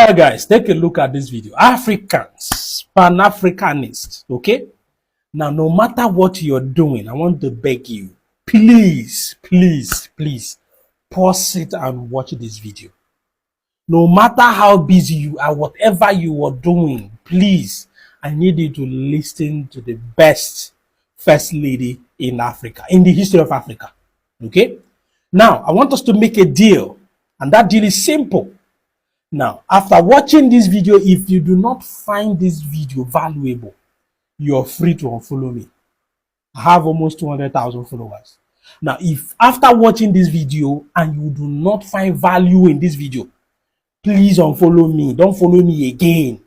Alright guys, take a look at this video. Africans, Pan-Africanists, okay? Now, no matter what you're doing, I want to beg you, please, pause it and watch this video. No matter how busy you are, whatever you are doing, please, I need you to listen to the best first lady in Africa, in the history of Africa, okay? Now, I want us to make a deal, and that deal is simple. Now, after watching this video, if you do not find this video valuable, you're free to unfollow me. I have almost 200,000 followers. Now, if after watching this video and you do not find value in this video, please unfollow me. Don't follow me again.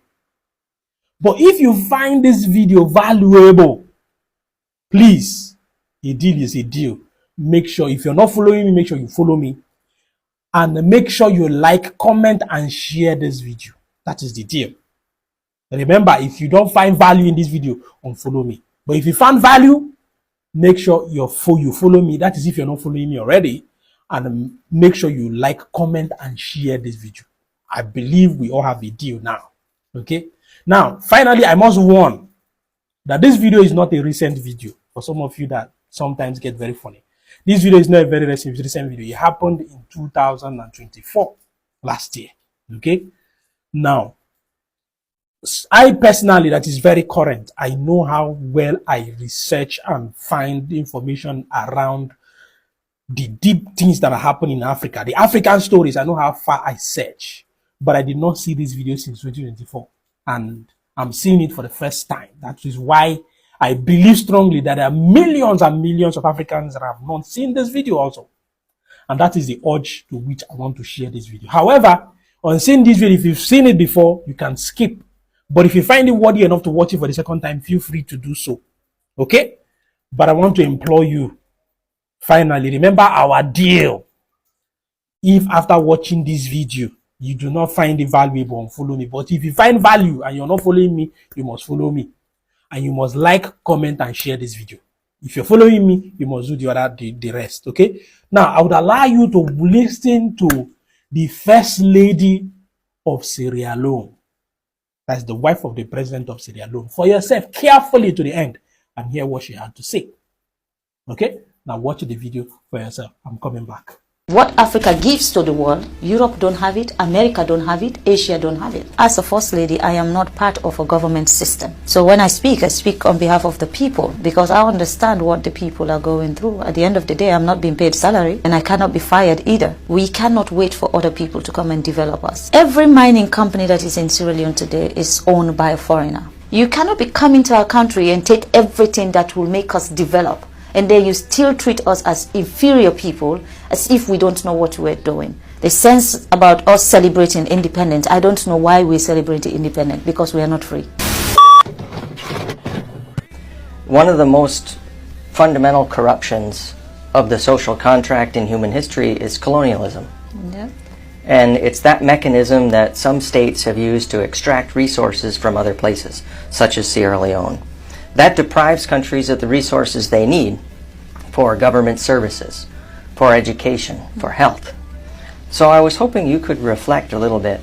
But if you find this video valuable, please, a deal is a deal. Make sure, if you're not following me, make sure you follow me. And make sure you like, comment, and share this video. That is the deal. Remember, if you don't find value in this video, unfollow me. But if you found value, make sure you follow me. That is if you're not following me already. And make sure you like, comment, and share this video. I believe we all have a deal now. Okay? Now, finally, I must warn that this video is not a recent video. For some of you that sometimes get very funny. This video is not a very recent video. It happened in 2024, last year. Okay? Now, I personally, that is very current. I know how well I research and find information around the deep things that are happening in Africa. The African stories, I know how far I search. But I did not see this video since 2024. And I'm seeing it for the first time. That is why I believe strongly that there are millions and millions of Africans that have not seen this video also. And that is the urge to which I want to share this video. However, on seeing this video, if you've seen it before, you can skip. But if you find it worthy enough to watch it for the second time, feel free to do so. Okay? But I want to implore you, finally, remember our deal. If after watching this video, you do not find it valuable, unfollow me. But if you find value and you're not following me, you must follow me. And you must like, comment, and share this video. If you're following me, you must do the rest, okay? Now, I would allow you to listen to the First Lady of Sierra Leone. That's the wife of the President of Sierra Leone. For yourself, carefully to the end, and hear what she had to say. Okay? Now watch the video for yourself. I'm coming back. What Africa gives to the world, Europe don't have it, America don't have it, Asia don't have it. As a First Lady, I am not part of a government system. So when I speak on behalf of the people, because I understand what the people are going through. At the end of the day, I'm not being paid salary, and I cannot be fired either. We cannot wait for other people to come and develop us. Every mining company that is in Sierra Leone today is owned by a foreigner. You cannot be coming to our country and take everything that will make us develop, and then you still treat us as inferior people, as if we don't know what we're doing. The sense about us celebrating independence, I don't know why we celebrate independence, because we are not free. One of the most fundamental corruptions of the social contract in human history is colonialism. Yeah. And it's that mechanism that some states have used to extract resources from other places, such as Sierra Leone. That deprives countries of the resources they need for government services, for education, for health. So I was hoping you could reflect a little bit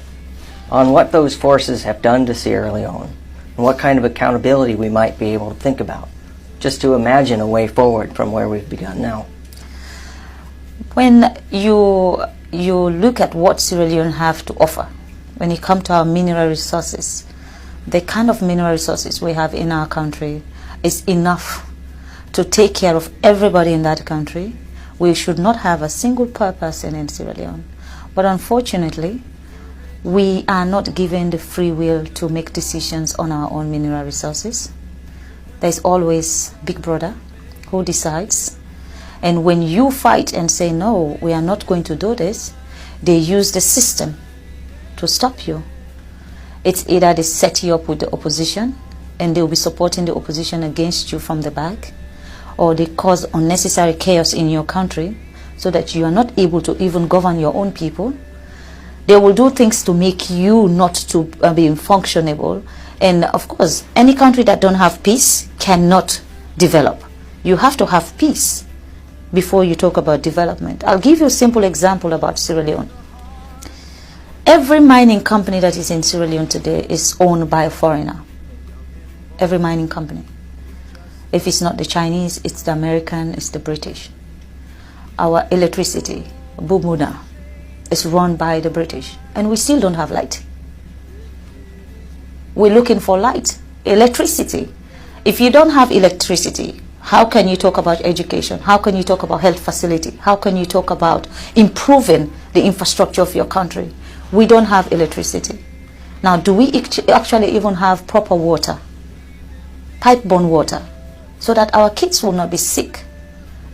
on what those forces have done to Sierra Leone and what kind of accountability we might be able to think about, just to imagine a way forward from where we've begun now. When you look at what Sierra Leone have to offer, when it comes to our mineral resources, the kind of mineral resources we have in our country is enough to take care of everybody in that country. We should not have a single poor person in Sierra Leone. But unfortunately, we are not given the free will to make decisions on our own mineral resources. There's always Big Brother who decides. And when you fight and say, no, we are not going to do this, they use the system to stop you. It's either they set you up with the opposition and they'll be supporting the opposition against you from the back, or they cause unnecessary chaos in your country so that you are not able to even govern your own people. They will do things to make you not to be functionable. And of course, any country that don't have peace cannot develop. You have to have peace before you talk about development. I'll give you a simple example about Sierra Leone. Every mining company that is in Sierra Leone today is owned by a foreigner. Every mining company. If it's not the Chinese, it's the American, it's the British. Our electricity, Bumuna, is run by the British, and we still don't have light. We're looking for light, electricity. If you don't have electricity, how can you talk about education? How can you talk about health facility? How can you talk about improving the infrastructure of your country? We don't have electricity. Now, do we actually even have proper water, pipe-borne water, so that our kids will not be sick?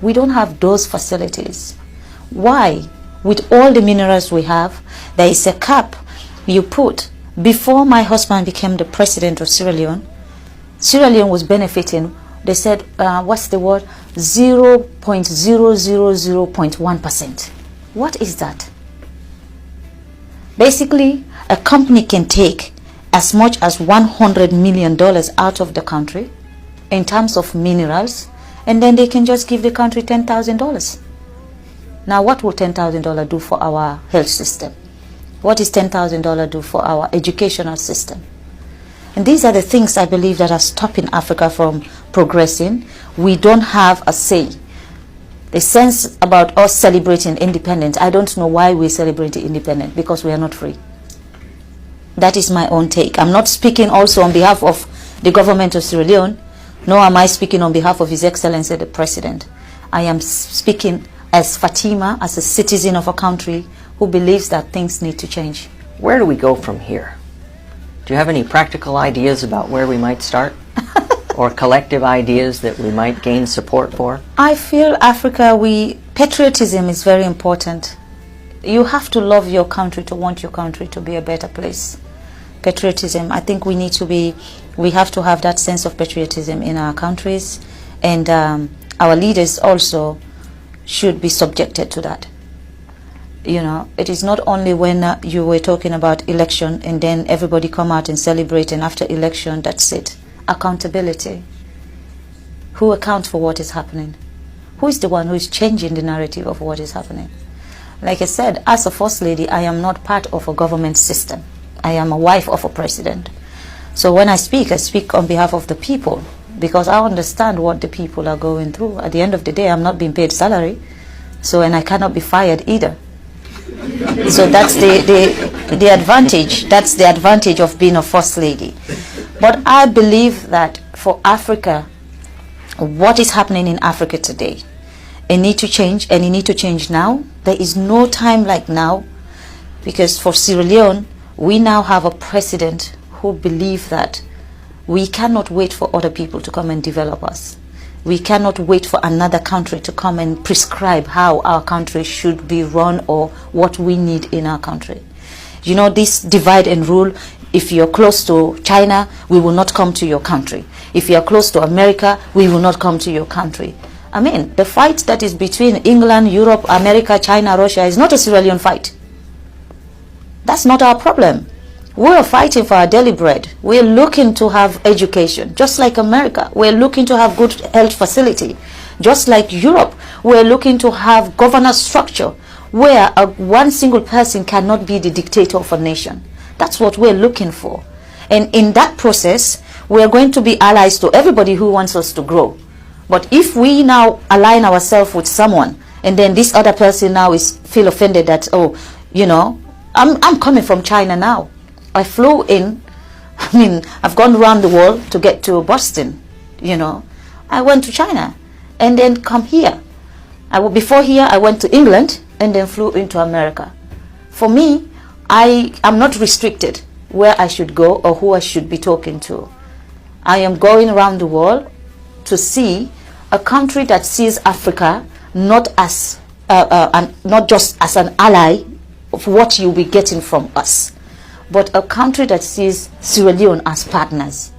We don't have those facilities. Why? With all the minerals we have, there is a cap you put. Before my husband became the president of Sierra Leone was benefiting, they said, what's the word? 0.000.1%. What is that? Basically, a company can take as much as $100 million out of the country in terms of minerals, and then they can just give the country $10,000. Now, what will $10,000 do for our health system? What is $10,000 do for our educational system? And these are the things I believe that are stopping Africa from progressing. We don't have a say. The sense about us celebrating independence, I don't know why we celebrate independence, because we are not free. That is my own take. I'm not speaking also on behalf of the government of Sierra Leone, nor am I speaking on behalf of His Excellency the President. I am speaking as Fatima, as a citizen of a country who believes that things need to change. Where do we go from here? Do you have any practical ideas about where we might start? Or collective ideas that we might gain support for? I feel Africa, patriotism is very important. You have to love your country to want your country to be a better place. Patriotism, I think we have to have that sense of patriotism in our countries, and our leaders also should be subjected to that. You know, it is not only when you were talking about election and then everybody come out and celebrate, and after election, that's it. Accountability. Who accounts for what is happening? Who is the one who is changing the narrative of what is happening? Like I said, as a First Lady, I am not part of a government system. I am a wife of a president. So when I speak on behalf of the people, because I understand what the people are going through. At the end of the day, I'm not being paid salary, and I cannot be fired either. So that's the advantage. That's the advantage of being a First Lady. But I believe that for Africa, what is happening in Africa today, it needs to change, and it needs to change now. There is no time like now, because for Sierra Leone, we now have a president who believes that we cannot wait for other people to come and develop us. We cannot wait for another country to come and prescribe how our country should be run or what we need in our country. You know, this divide and rule, if you're close to China, we will not come to your country. If you're close to America, we will not come to your country. I mean, the fight that is between England, Europe, America, China, Russia is not a Sierra Leone fight. That's not our problem. We're fighting for our daily bread. We're looking to have education, just like America. We're looking to have good health facility. Just like Europe, we're looking to have governance structure where one single person cannot be the dictator of a nation. That's what we're looking for. And in that process, we're going to be allies to everybody who wants us to grow. But if we now align ourselves with someone, and then this other person now feel offended that, oh, you know, I'm coming from China now. I flew in, I've gone around the world to get to Boston, you know. I went to China and then come here. Before here, I went to England and then flew into America. For me, I am not restricted where I should go or who I should be talking to. I am going around the world to see a country that sees Africa not as not just as an ally of what you'll be getting from us, but a country that sees Sierra Leone as partners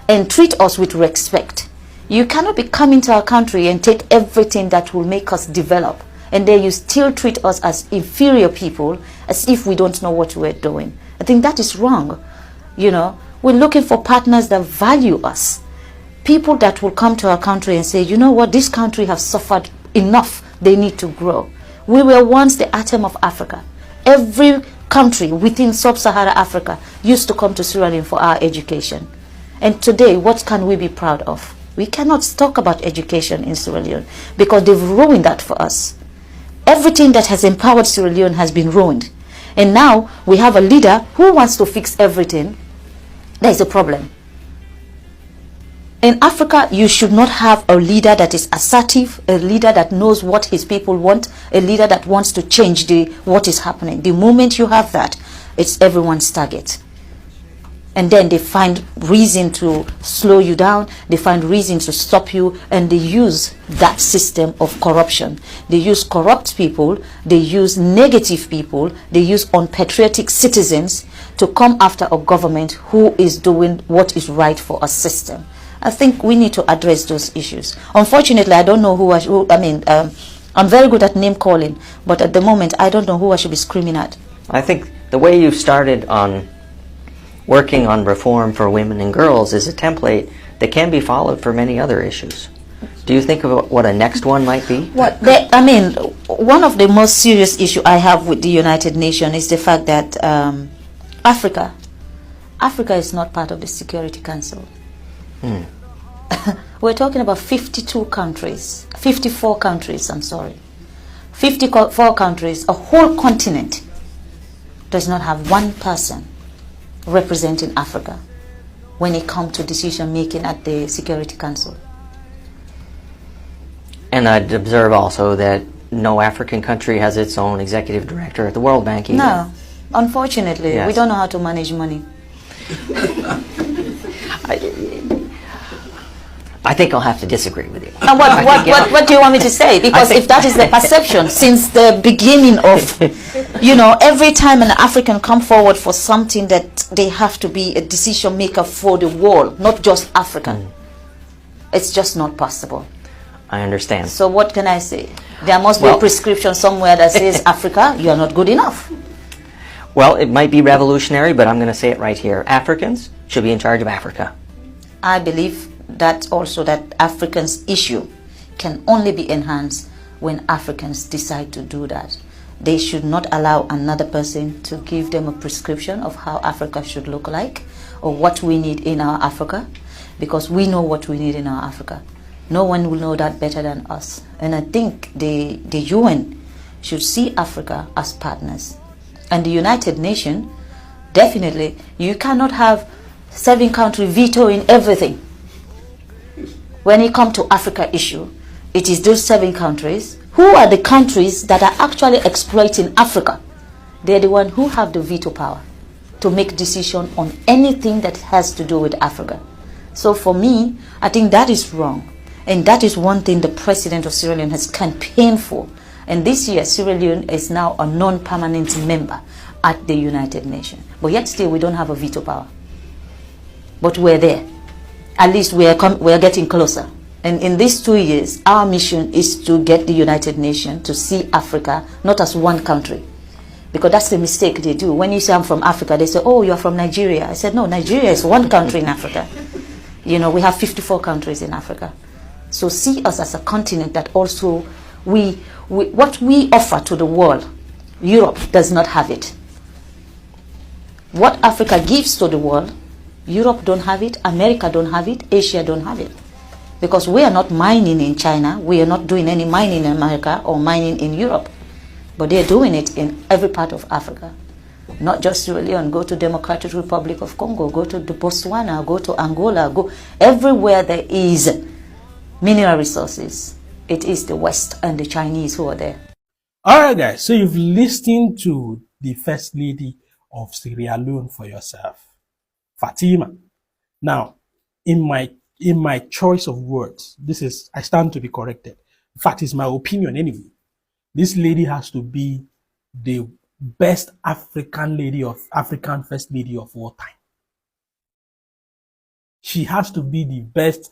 and treat us with respect. You cannot be coming to our country and take everything that will make us develop, and then you still treat us as inferior people, as if we don't know what we're doing. I think that is wrong. You know, we're looking for partners that value us. People that will come to our country and say, you know what, this country has suffered enough, they need to grow. We were once the atom of Africa. Every country within sub-Saharan Africa used to come to Sierra Leone for our education. And today, what can we be proud of? We cannot talk about education in Sierra Leone because they've ruined that for us. Everything that has empowered Sierra Leone has been ruined. And now we have a leader who wants to fix everything. There's a problem. In Africa, you should not have a leader that is assertive, a leader that knows what his people want, a leader that wants to change what is happening. The moment you have that, it's everyone's target. And then they find reason to slow you down, they find reason to stop you, and they use that system of corruption. They use corrupt people, they use negative people, they use unpatriotic citizens to come after a government who is doing what is right for a system. I think we need to address those issues. Unfortunately, I don't know I'm very good at name calling, but at the moment, I don't know who I should be screaming at. I think the way you started on working on reform for women and girls is a template that can be followed for many other issues. Do you think of what a next one might be? One of the most serious issues I have with the United Nations is the fact that Africa is not part of the Security Council. We're talking about 54 countries, I'm sorry. 54 countries, a whole continent does not have one person representing Africa when it comes to decision making at the Security Council. And I'd observe also that no African country has its own executive director at the World Bank either. No, unfortunately, Yes. we don't know how to manage money. I think I'll have to disagree with you. And what do you want me to say? Because if that is the perception since the beginning of, every time an African come forward for something, that they have to be a decision maker for the world, not just African. It's just not possible. I understand. So what can I say? There must be a prescription somewhere that says, Africa, you are not good enough. Well, it might be revolutionary, but I'm going to say it right here. Africans should be in charge of Africa. I believe that also that Africans' issue can only be enhanced when Africans decide to do that. They should not allow another person to give them a prescription of how Africa should look like or what we need in our Africa, because we know what we need in our Africa. No one will know that better than us. And I think the UN should see Africa as partners. And the United Nations, definitely, you cannot have 7 countries vetoing everything. When it comes to Africa issue, it is those 7 countries. Who are the countries that are actually exploiting Africa? They're the ones who have the veto power to make decision on anything that has to do with Africa. So for me, I think that is wrong. And that is one thing the president of Sierra Leone has campaigned for. And this year, Sierra Leone is now a non-permanent member at the United Nations. But yet still, we don't have a veto power. But we're there. At least we are getting closer. And in these 2 years, our mission is to get the United Nations to see Africa not as one country. Because that's the mistake they do. When you say I'm from Africa, they say, oh, you're from Nigeria. I said, no, Nigeria is one country in Africa. We have 54 countries in Africa. So see us as a continent that also, what we offer to the world, Europe does not have it. What Africa gives to the world, Europe don't have it, America don't have it, Asia don't have it. Because we are not mining in China, we are not doing any mining in America or mining in Europe. But they're doing it in every part of Africa. Not just Sierra Leone, go to Democratic Republic of Congo, go to Botswana, go to Angola, go everywhere there is mineral resources. It is the West and the Chinese who are there. Alright guys, so you've listened to the First Lady of Sierra Leone for yourself, Fatima. Now, in my choice of words, I stand to be corrected. In fact, it's my opinion anyway. This lady has to be the best African First Lady of all time. She has to be the best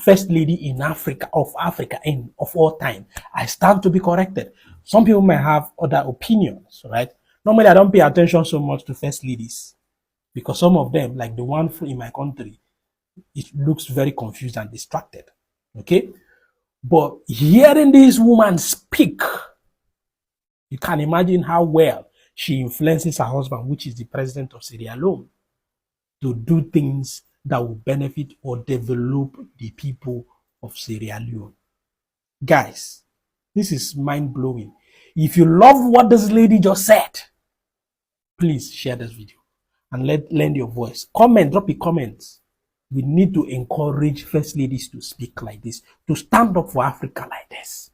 First Lady in Africa of all time. I stand to be corrected. Some people may have other opinions, right? Normally, I don't pay attention so much to First Ladies because some of them, like the one in my country, it looks very confused and distracted. Okay? But hearing this woman speak, you can imagine how well she influences her husband, which is the president of Syria alone, to do things that will benefit or develop the people of Sierra Leone. Guys, this is mind-blowing. If you love what this lady just said, please share this video and lend your voice. Comment, drop a comment. We need to encourage first ladies to speak like this, to stand up for Africa like this.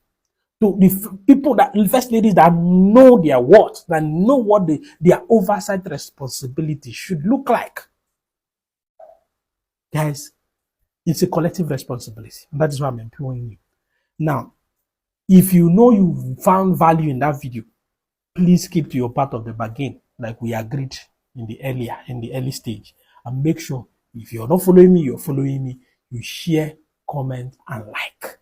To the people that, first ladies that know their worth, that know what their oversight responsibility should look like. Guys, it's a collective responsibility. And that is why I'm employing you. Now, if you know you found value in that video, please keep to your part of the bargain, like we agreed in the early stage. And make sure if you're not following me, you're following me. You share, comment, and like.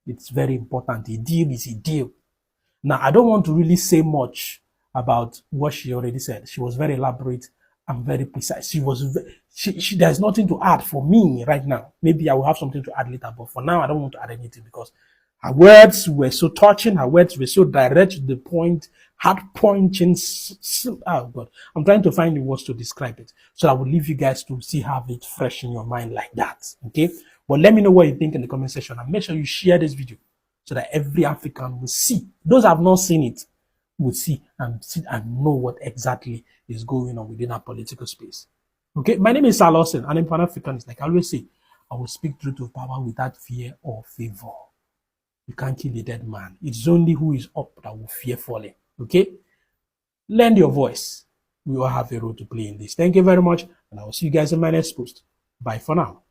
It's very important. A deal is a deal. Now, I don't want to really say much about what she already said. She was very elaborate and very precise. There's nothing to add for me right now. Maybe I will have something to add later, but for now, I don't want to add anything because her words were so touching. Her words were so direct to the point, heart-punching. Oh, God. I'm trying to find the words to describe it. So I will leave you guys to see, have it fresh in your mind like that. Okay? But let me know what you think in the comment section and make sure you share this video so that every African will see. Those who have not seen it will see and know what exactly is going on within our political space. Okay? My name is Sir Lawson, and I'm Pan-Africanist. Like I always say, I will speak truth to power without fear or favor. You can't kill a dead man. It's only who is up that will fear falling. Okay? Lend your voice. We all have a role to play in this. Thank you very much, and I will see you guys in my next post. Bye for now.